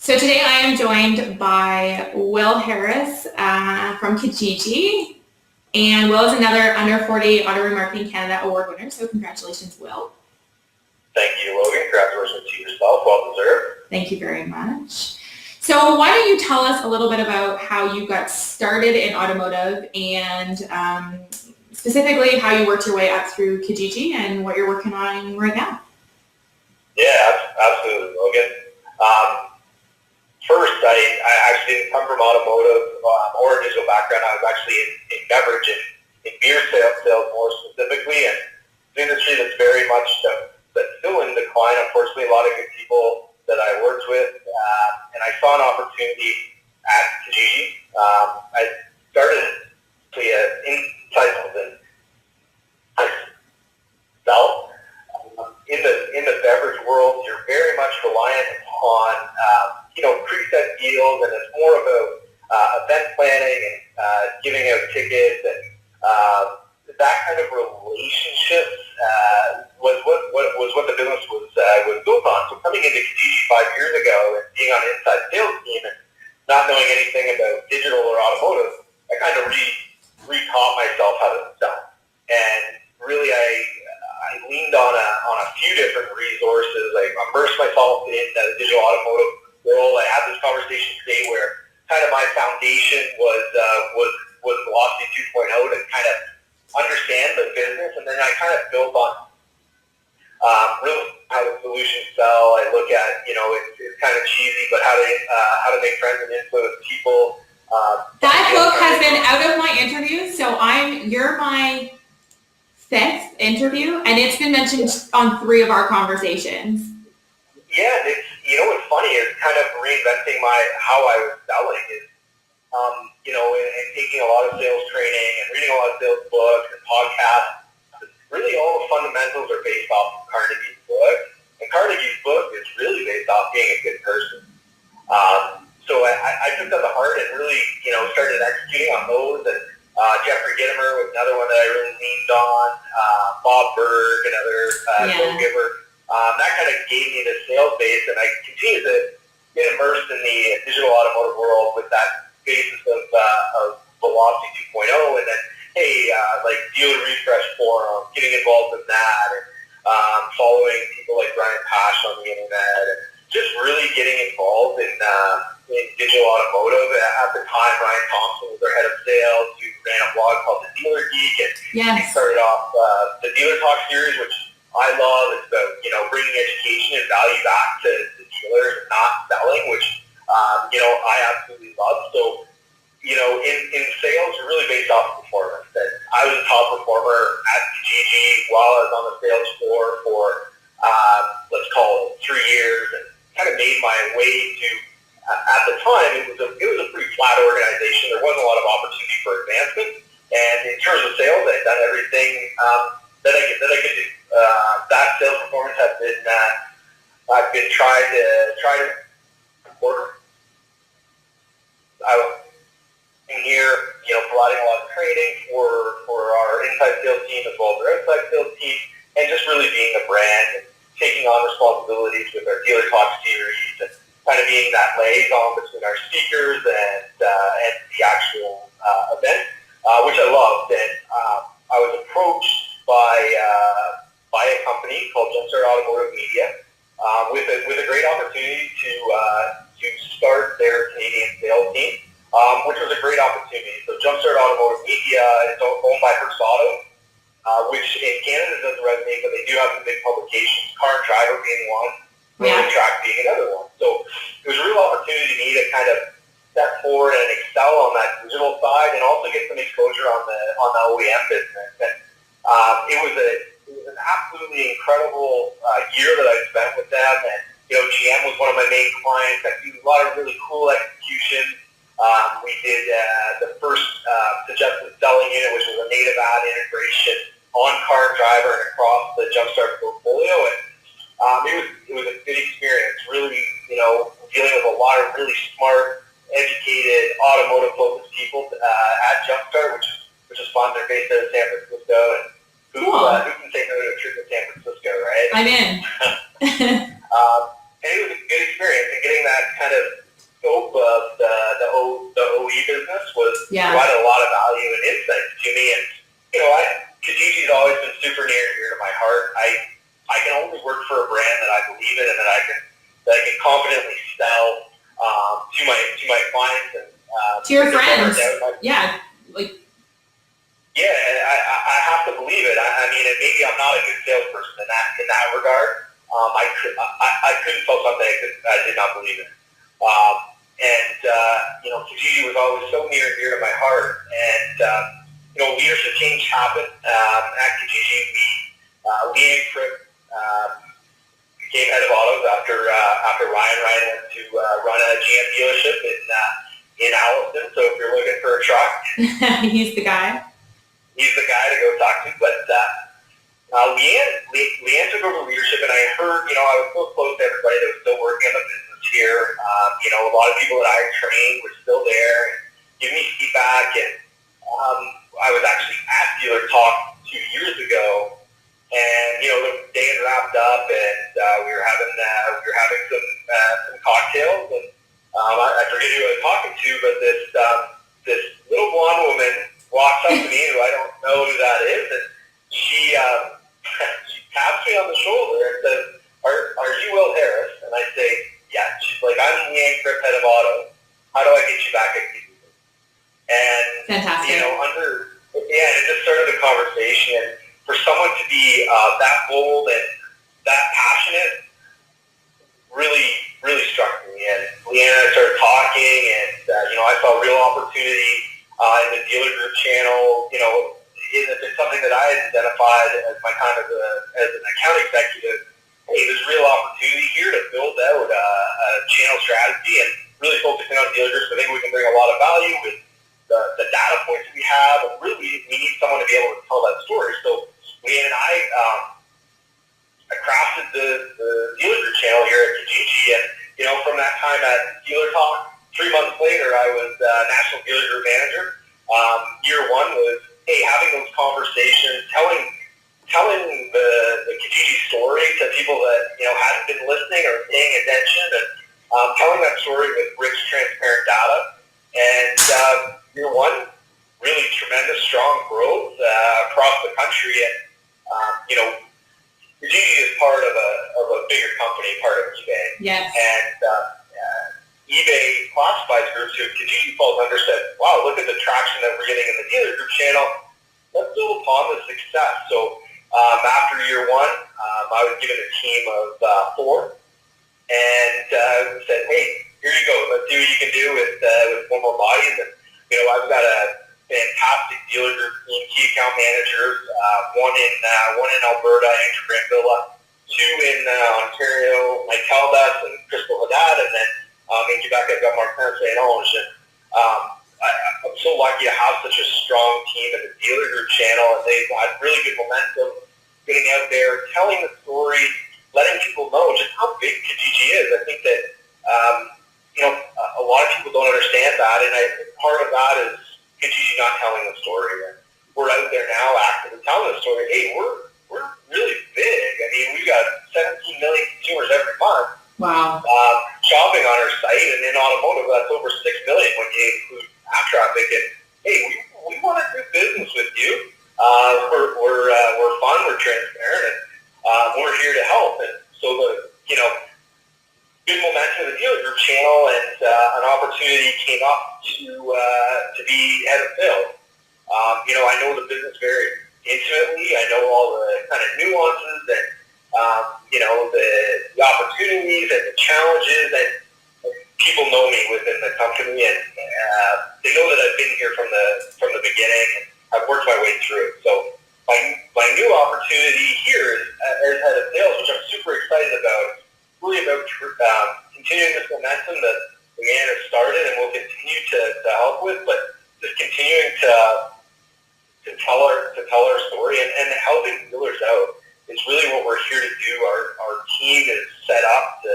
So today I am joined by Will Harris from Kijiji. And Will is another Under 40 Auto Remarketing Canada award winner. So congratulations, Will. Thank you, Logan. Congratulations to yourself. Well deserved. Thank you very much. So why don't you tell us a little bit about how you got started in automotive and specifically how you worked your way up through Kijiji and what you're working on right now? Yeah, absolutely, Logan. First, I actually didn't come from automotive or a digital background. I was actually in beverage and in beer sales more specifically, and it's an industry that's very much that's still in decline. Unfortunately, a lot of good people that I worked with, and I saw an opportunity at Kijiji. I started actually Untitled and sell. In the beverage world, you're very much reliant upon preset deals, and it's more about event planning and giving out tickets, and that kind of relationship was what the business was built on. So coming into Kijiji 5 years ago and being on an inside sales team and not knowing anything about digital or automotive, I kind of re-taught myself how to sell. And really, I leaned on a few different resources. I immersed myself in the digital automotive world. I had this conversation today where kind of my foundation was Velocity 2.0 to kind of understand the business, and then I kind of built on really how the solutions sell. I look at it's kind of cheesy, but how to make friends and influence people. That book has been out of my interviews, so you're my 5th interview, and it's been mentioned on 3 of our conversations. Yeah, what's funny is kind of reinventing how I was selling is, and taking a lot of sales training and reading a lot of sales books and podcasts. Really, all the fundamentals are based off of Carnegie's book, and Carnegie's book is really based off being a good person. So I took that to heart and really, started executing on those. And Jeffrey Gittimer was another one that I really leaned on. Bob Berg, another go-giver. That kind of gave me the sales base, and I continue to get immersed in the digital automotive world with that basis of Velocity 2.0, and then, like dealer refresh forum, getting involved in that, and following people like Brian Pash on the internet, and just really getting involved in digital automotive. At the time, Ryan Thompson was our head of sales, who ran a blog called The Dealer Geek, and he started off the Dealer Talk series, which I love. It's about, bringing education and value back to the dealers and not selling, which, I absolutely love. So, in sales, you're really based off of performance. And I was a top performer at Kijiji while I was on the sales floor for, let's call it 3 years, and kind of made my way to, at the time, it was a pretty flat organization. There wasn't a lot of opportunity for advancement. And in terms of sales, I had done everything that I could do. That sales performance has been I've been trying to work. I was in here, providing a lot of training for our inside sales team as well as our outside sales team, and just really being a brand and taking on responsibilities with our Dealer Talk series and kind of being that liaison between our speakers and the actual event, which I loved. And I was approached by a company called Jumpstart Media with a great opportunity to start their Canadian sales team, which was a great opportunity. So Jumpstart Media is owned by Kripps, which in Canada doesn't resonate, but they do have some big publications, Car and Driver being one, Road Track being another one. So it was a real opportunity to me to kind of step forward and excel on that digital side, and also get some exposure on the OEM business. And it was an absolutely incredible year that I spent with them. And GM was one of my main clients. I did a lot of really cool executions. We did the first suggested selling unit, which was a native ad integration on Car and Driver and across the Jumpstart portfolio. And it was a good experience. Really, dealing with a lot of really smart, educated, automotive-focused people at Jumpstart, which is fun. They're based out of San Francisco, and who can say no to a trip to San Francisco, right? I'm in. And it was a good experience, and getting that that kind of scope of the OE business was Yeah. provided a lot of value and insights to me. And, Kijiji's always been super near and dear to my heart. I can only work for a brand that I believe in and that I can confidently sell to my clients and to your friends. Yeah. Yeah, I have to believe it. I mean, and maybe I'm not a good salesperson in that regard. I couldn't sell something I did not believe in. Kijiji was always so near and dear to my heart. And leadership change happened at Kijiji. Leanne and Kripps became head of autos after Ryan went to run a GM dealership in Allison. So if you're looking for a truck, he's the guy. He's the guy to go talk to. But Leanne took over leadership, and I heard, I was so close to everybody that was still working in the business here. A lot of people that I had trained were still there, giving me feedback. And I was actually at Dealer Talk 2 years ago, and the day had wrapped up, and we were having some cocktails, and I forget who I was talking to, but this little blonde woman walks up to me, who I don't know who that is, and she taps me on the shoulder and says, "Are you Will Harris?" And I say, "Yeah." She's like, "I'm Leanne Kripps, head of auto. How do I get you back at Kudos?" And fantastic. And it just started a conversation. And for someone to be that bold and that passionate really, really struck me. And Leanne and I started talking, and I saw real opportunity in the dealer group channel. It's something that I had identified as my time as an account executive. Hey, there's real opportunity here to build out a channel strategy and really focusing on dealer groups. I think we can bring a lot of value with the data points we have, and really we need someone to be able to tell that story. So Leanne and I crafted the dealer group channel here at Kijiji, and from that time at Dealer Talk, 3 months later I was National Dealer Group Manager. Year one was having those conversations, telling the Kijiji story to people that hadn't been listening or paying attention, and telling that story with rich, transparent data. And year one, really tremendous, strong growth across the country. And Kijiji is part of a bigger company, part of eBay. Yes. And eBay classifies groups who Kijiji falls under said, "Wow, look at the traction that we're getting in the dealer group channel. Let's build upon the success." So after year one, I was given a team of 4, and said, "Hey, here you go. Let's see what you can do with 4 more bodies." And I've got a fantastic dealer group team, key account managers, one in Alberta, Andrew Granvilla, 2 in Ontario, Mike Caldas and Crystal Haddad, and then in Quebec I've got Martin St. Onge. And I'm so lucky to have such a strong team in the dealer group channel, and they've got really good momentum getting out there, telling the story, letting people know just how big Kijiji is. I think that a lot of people don't understand that, and part of that is Kijiji not telling the story. And we're out there now actively telling the story. Hey, we're really big. I mean, we've got 17 million consumers every month. Wow. Shopping on our site, and in automotive, that's over 6 million when you include app traffic. And hey, we want to do business with you. We're fun, we're transparent, and we're here to help. And so good momentum in the dealer group channel, and an opportunity came up to be head of sales. I know the business very intimately. I know all the kind of nuances and the opportunities and the challenges, and people know me within the company, and they know that I've been here from the beginning, and I've worked my way through it. So my new opportunity here as head of sales, which I'm super excited about, is really about continuing this momentum that Leanne has started and will continue to help with, but just continuing to tell our story and helping dealers out is really what we're here to do. Our team is set up to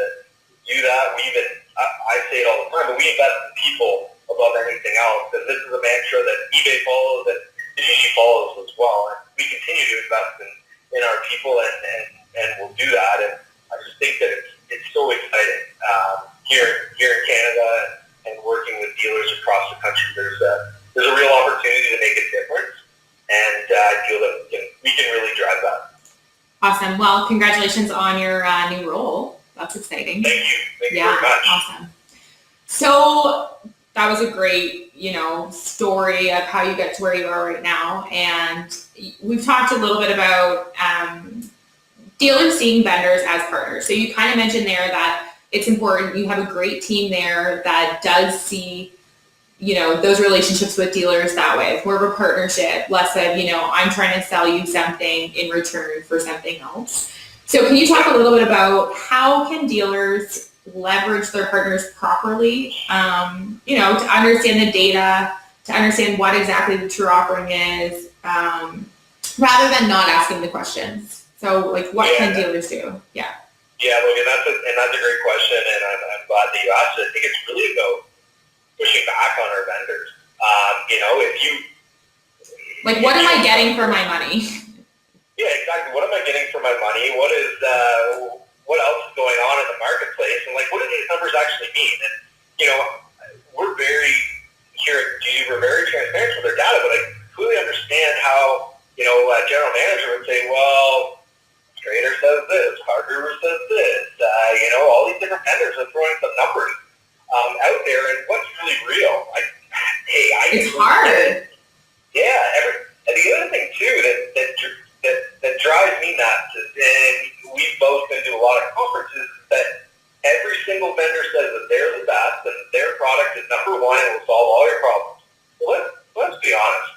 do that. I say it all the time, but we invest in people above anything else, and this is a mantra that eBay follows and Kijiji follows as well. And we continue to invest in our people, and we'll do that. And I just think that it's so exciting. here in Canada and working with dealers across the country, there's a real opportunity to make a difference, and I feel that we can really drive that. Awesome. Well, congratulations on your new role. That's exciting. Thank you. Thank you very much. Awesome. So that was a great, story of how you get to where you are right now. And we've talked a little bit about dealers seeing vendors as partners. So you kind of mentioned there that it's important. You have a great team there that does see, those relationships with dealers that way. It's more of a partnership, less of, I'm trying to sell you something in return for something else. So can you talk a little bit about how can dealers leverage their partners properly, to understand the data, to understand what exactly the true offering is, rather than not asking the questions. So what can dealers do? Yeah. Yeah, look, and that's a great question, and I'm glad that you asked it. I think it's really about pushing back on our vendors. What am I getting for my money? Yeah, exactly. What am I getting for my money? What else is going on in the marketplace? And what do these numbers actually mean? And we're very here at Kijiji, we're very transparent with our data, but I clearly understand how a general manager would say, well, Trader says this, Car Guru says this. All these different vendors are throwing some numbers out there, and what's really real? It's hard. Yeah, and the other thing too that drives me nuts, and we've both been to a lot of conferences, is that every single vendor says that they're the best and their product is number one and will solve all your problems. Well, let's be honest.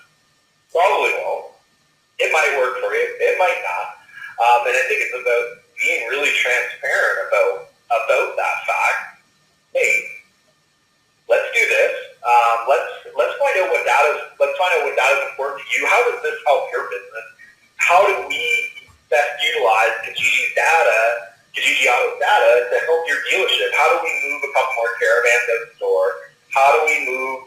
Probably won't. It might work for you. It might not. And I think it's about being really transparent about that fact. Hey, let's do this. Let's find out what data is important to you. How does this help your business? How do we best utilize Kijiji Auto's data to help your dealership? How do we move a couple more caravans out the door? How do we move,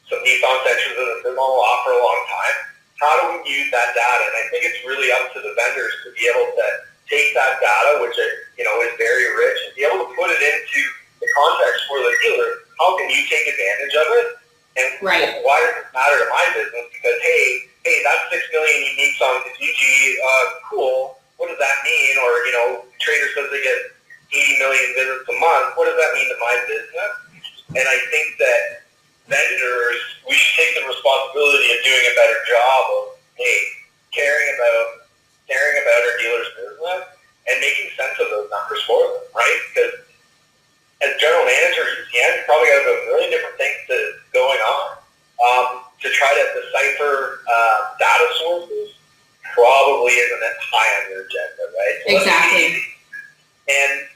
some Nissan sections that have been on off for a long time? How do we use that data? And I think it's really up to the vendors to be able to take that data, which is very rich, and be able to put it into the context for the dealer. How can you take advantage of it? And why does it matter to my business? Because, hey, that's 6 million uniques on Kijiji. Cool. What does that mean? Or, Trader says they get 80 million visits a month. What does that mean to my business? And I think that vendors, we should take the responsibility of doing a better job of, caring about our dealers' business and making sense of those numbers for them, right? Because as general manager, you probably got a million different things going on. To try to decipher data sources probably isn't that high on your agenda, right? So exactly. And,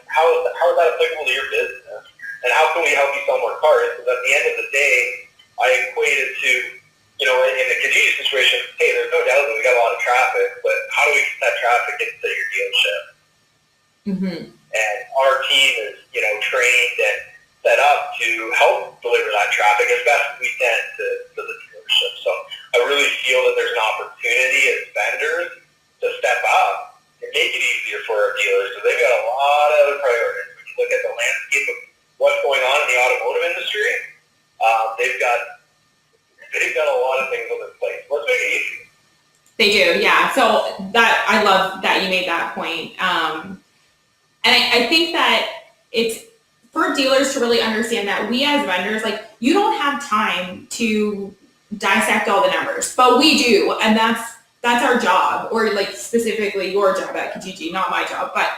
how is that applicable to your business? And how can we help you sell more cars? Because at the end of the day, I equate it to, in the Kijiji situation, hey, there's no doubt that we got a lot of traffic, but how do we get that traffic into your dealership? Mm-hmm. And our team is, trained and set up to help deliver that traffic as best as we can to the dealership. So I really feel that there's an opportunity as vendors to step up and make it easier for our dealers, because they've got a lot of other priorities. When you look at the landscape of what's going on in the automotive industry, they've got a lot of things on their plate. Let's make it easy. They do, yeah. So that, I love that you made that point. And I think that it's for dealers to really understand that we as vendors, you don't have time to dissect all the numbers, but we do, and that's our job, or specifically your job at Kijiji, not my job, but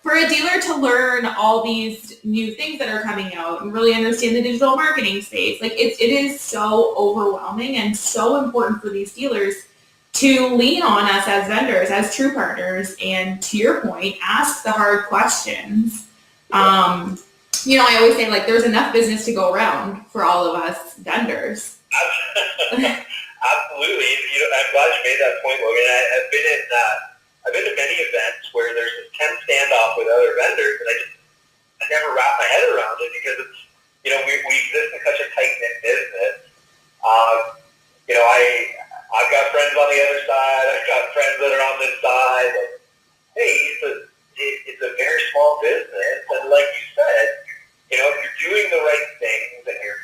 for a dealer to learn all these new things that are coming out and really understand the digital marketing space, it is so overwhelming and so important for these dealers to lean on us as vendors, as true partners, and to your point, ask the hard questions. I always say there's enough business to go around for all of us vendors. Absolutely. I'm glad you made that point, Logan. I've been to many events where there's this tense standoff with other vendors, and I never wrap my head around it, because it's, we exist in such a tight-knit business. I've got friends on the other side. I've got friends that are on this side. Hey, it's a very small business, and like you said, if you're doing the right things and you're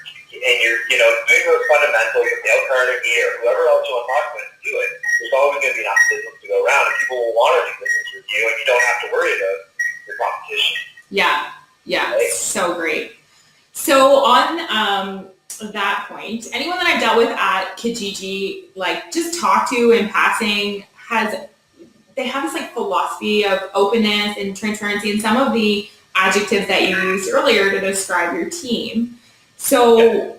doing those fundamentals with Dale Carnegie or whoever else you want to talk with to do it, there's always going to be enough business to go around, and people will want to do business with you, and you don't have to worry about your competition. Yeah, right? So great. So on that point, anyone that I've dealt with at Kijiji, like just talk to in passing, they have this like philosophy of openness and transparency, and some of the adjectives that you used earlier to describe your team. So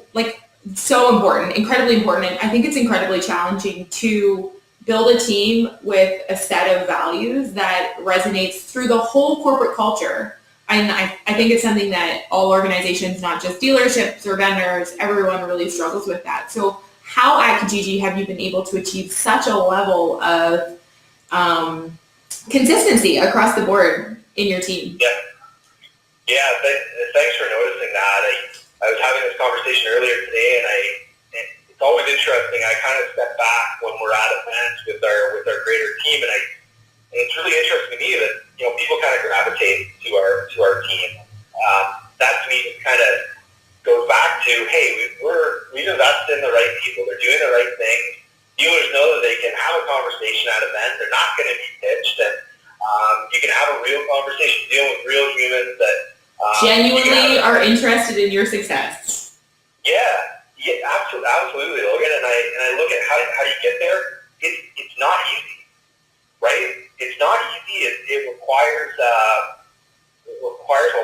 so important, incredibly important. And I think it's incredibly challenging to build a team with a set of values that resonates through the whole corporate culture. And I think it's something that all organizations, not just dealerships or vendors, everyone really struggles with that. So how at Kijiji have you been able to achieve such a level of consistency across the board in your team? Yeah, thanks for noticing that. I was having this conversation earlier today, and it's always interesting. I kind of step back when we're at events with our greater team, and it's really interesting to me that people kind of gravitate to our team. That to me just kind of goes back to, hey, we've invested in the right people. They're doing the right things. Dealers know that they can have a conversation at events. They're not going to be pitched, and you can have a real conversation, dealing with real humans that genuinely are interested in your success. Yeah, absolutely, Logan. And I look at how do you get there? It's not easy, right? It's not easy. It requires a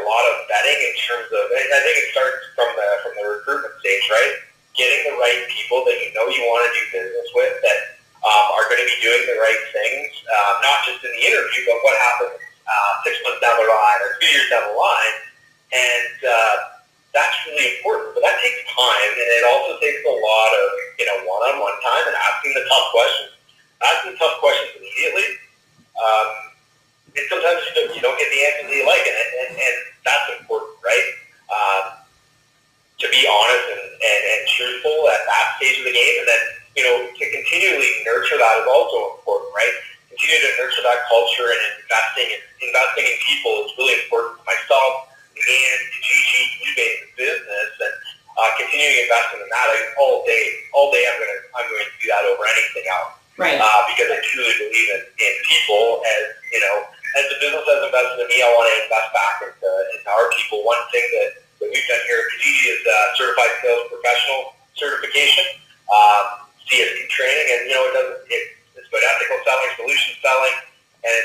lot of vetting in terms of. I think it starts from the recruitment stage, right? Getting the right people that you want to do business with that are going to be doing the right things, not just in the interview, but what happens 6 months down the line or 2 years down the line. And that's really important, but that takes time, and it also takes a lot of one-on-one time and asking the tough questions. Asking tough questions immediately, and sometimes you don't get the answers that you like, and that's important, right? To be honest and truthful at that stage of the game, and then to continually nurture that is also important, right? Continue to nurture that culture, and investing in people is really important to myself, Leanne, Kijiji, eBay, the business, and continuing investing in that all day. I'm going to do that over anything else, right? Because I truly believe in people. As the business has invested in me, I want to invest back into our people. One thing that we've done here at Kijiji is Certified Sales Professional certification, CSP training, and it's about ethical selling, solution selling, and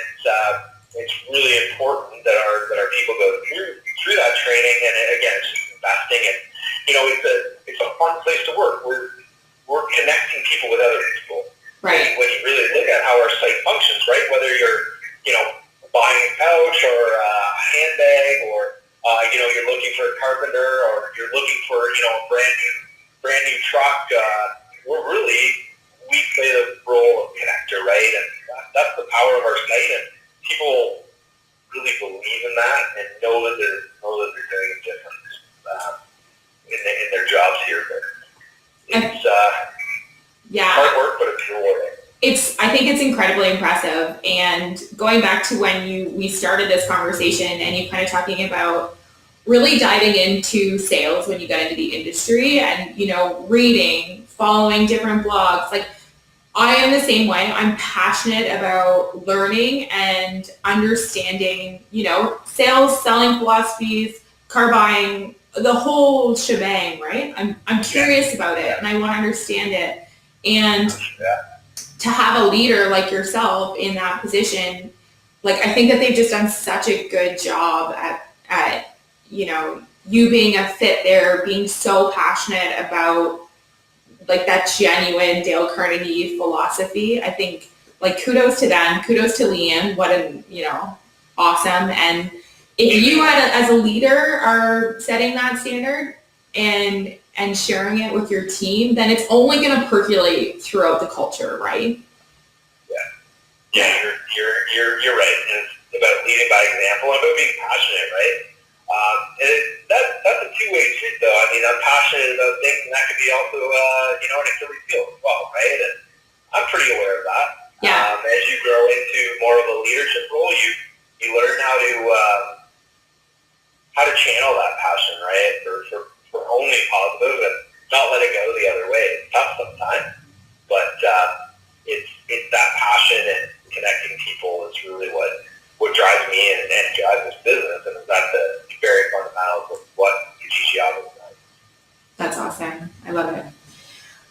it's really important that our people go through that training. And again, it's just investing, and it's a fun place to work. We're connecting people with other people. Right. When you really look at how our site functions, right? Whether you're buying a couch or a handbag, or you're looking for a carpenter, or you're looking for a brand new truck, we play the role of connector, right? And that's the power of our site, and people really believe in that and know that they're doing a difference in their jobs here. But it's hard work, but it's rewarding. I think it's incredibly impressive. And going back to when we started this conversation, and you kind of talking about really diving into sales when you got into the industry, and reading, following different blogs, like I am the same way. I'm passionate about learning and understanding, sales, selling philosophies, car buying, the whole shebang, right? I'm curious about it, and I want to understand it. And to have a leader like yourself in that position, like I think that they've just done such a good job at you being a fit there, being so passionate about like that genuine Dale Carnegie philosophy. I think like kudos to them, kudos to Leanne, what awesome. And if you as a leader are setting that standard and sharing it with your team, then it's only going to percolate throughout the culture, right? Yeah, you're right. And it's about leading by example and about being passionate, right? And that's a two-way street, though. I mean, I'm passionate about things, and that could be also, an Achilles heel as well, right? And I'm pretty aware of that. Yeah. As you grow into more of a leadership role, you you learn how to channel that passion, right? For only positive and not let it go the other way. It's tough sometimes, but it's that passion and connecting people is really what drives me and drives this business, and that's the very fundamentals of what Kijiji Auto does. That's awesome. I love it.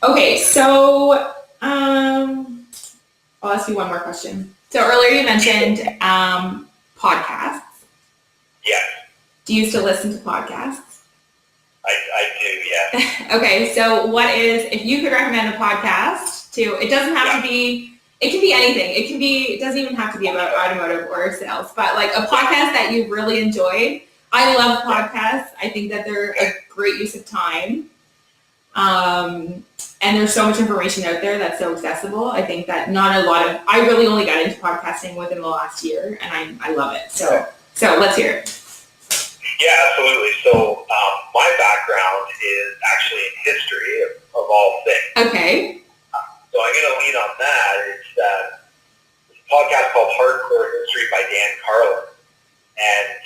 Okay, so I'll ask you one more question. So earlier you mentioned podcasts. Yes. Do you still listen to podcasts? I do, yeah. Okay, so if you could recommend a podcast to, it doesn't have to be, it can be anything. It doesn't even have to be about automotive or sales, but like a podcast that you've really enjoyed. I love podcasts. I think that they're a great use of time. And there's so much information out there that's so accessible. I think that I really only got into podcasting within the last year, and I love it. So let's hear it. Yeah, absolutely. So my background is actually in history of all things. Okay. So I'm going to lean on that. It's a podcast called Hardcore History by Dan Carlin. And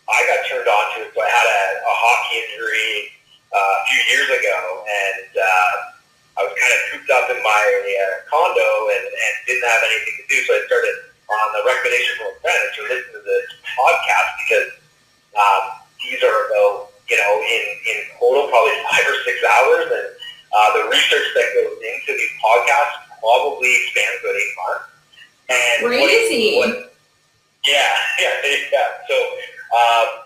I got turned on to it. So I had a hockey injury a few years ago, and I was kind of cooped up in my condo and didn't have anything to do. So I started on the recommendation from a friend to listen to this podcast because these are about, in total probably 5 or 6 hours, and the research that goes into these podcasts probably spans about 8 months. And crazy. Yeah. So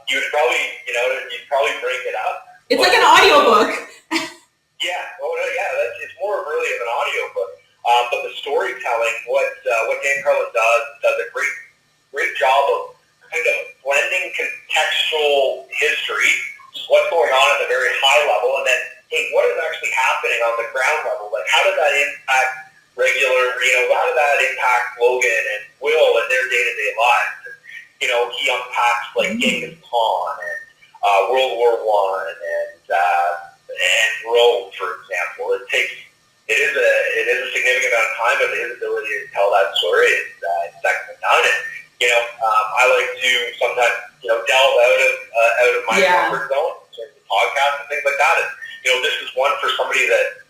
you'd probably break it up. It's like an audiobook. It's more really of an audiobook. But the storytelling, what Dan Carlin does a great job of kind of blending contextual history, what's going on at the very high level, and then, hey, what is actually happening on the ground level? Like, how does that impact how did that impact Logan and Will in their day-to-day lives? And, he unpacks, like, Genghis Khan and World War I and Rome, for example. It is a significant amount of time, but his ability to tell that story is second to none. And, I like to sometimes, delve out of my comfort zone in terms of podcasts and things like that. And, this is one for somebody that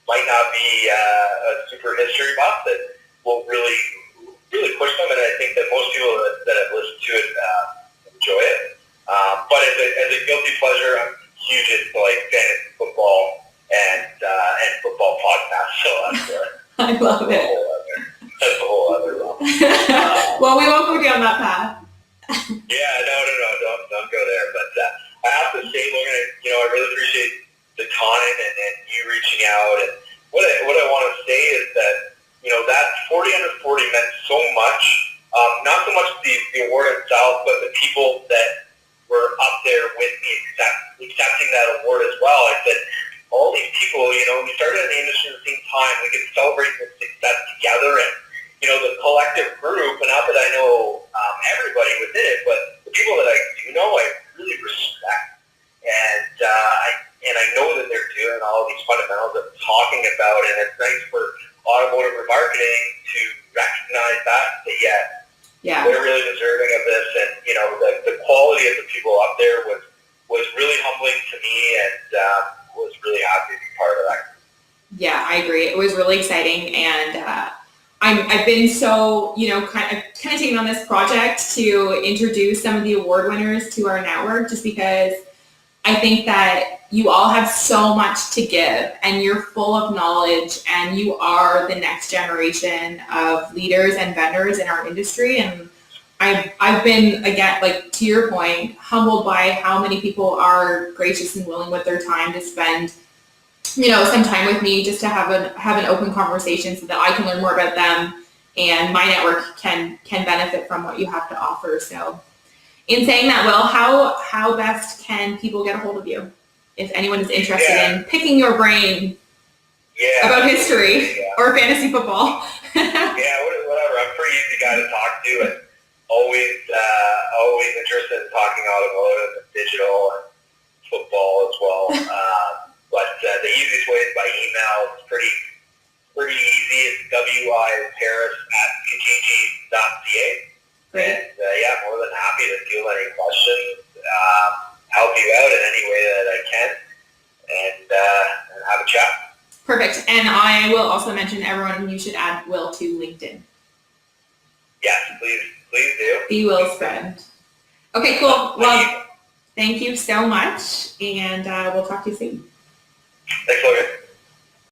might not be a super history buff that will really, really push them. And I think that most people that have listened to it enjoy it. But as a guilty pleasure, I'm huge into like fantasy football and football podcasts. So I love it. That's a whole other level. Well, we won't go down that path. Don't go there. But I have to say, Logan, I really appreciate the time and you reaching out. And what I want to say is that, that 40 under 40 meant so much. Not so much the award itself, but the people that were up there with me accepting that award as well. I said, all these people, we started in the industry at the same time. We could celebrate this success together, and the collective group. And not that I know everybody within it, but the people that I do know, I really respect, and I know that they're doing all these fundamentals that I'm talking about. And it's nice for automotive remarketing to recognize that they're really deserving of this. And the quality of the people up there was really humbling to me, and was really happy to be part of that. Yeah, I agree. It was really exciting, and I've been so kind of taken on this project to introduce some of the award winners to our network, just because I think that you all have so much to give, and you're full of knowledge, and you are the next generation of leaders and vendors in our industry. And I've been, again, like to your point, humbled by how many people are gracious and willing with their time to spend, some time with me, just to have an open conversation so that I can learn more about them and my network can benefit from what you have to offer. So in saying that, Will, how best can people get a hold of you if anyone is interested in picking your brain about history or fantasy football? Whatever. I'm a pretty easy guy to talk to, and always interested in talking automotive and digital and football as well. But the easiest way is by email. It's pretty easy. It's wiparis@kijiji.ca. Great. And yeah, more than happy to field any questions, help you out in any way that I can, and have a chat. Perfect. And I will also mention everyone, you should add Will to LinkedIn. Yes, please do. Be Will's friend. Okay, cool. Well, thank you so much, and we'll talk to you soon. Thanks, Logan.